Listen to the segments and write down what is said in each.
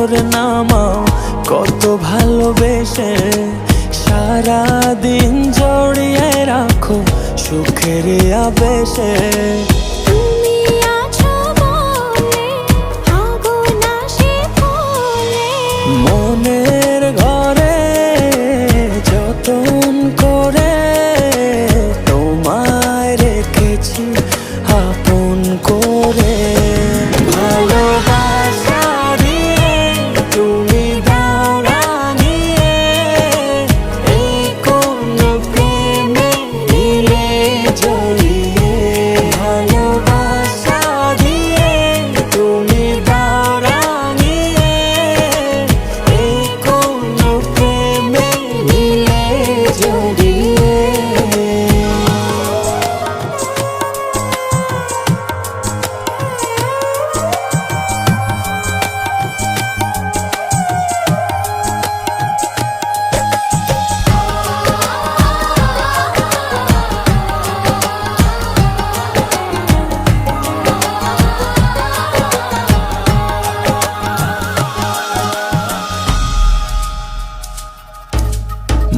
করে নামাও কত ভালোবেসে, সারাদিন জড়িয়ে রাখো সুখের আবেশে। মনের ঘরে যতন করে তোমায় রেখেছি আপন করে। ভালোবাসা দিয়ে তুমি দাও রাঙিয়ে, এই কোন প্রেমে দিলে জড়িয়ে। ভালোবাসা দিয়ে তুমি দাও রাঙিয়ে, এই কোন প্রেমে দিলে জড়িয়ে।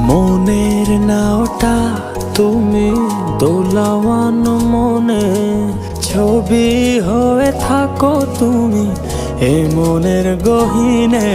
মনের নাওটা তুমি দোলাওয়ান মনে, ছবি হয়ে থাকো তুমি এ মনের গহীনে।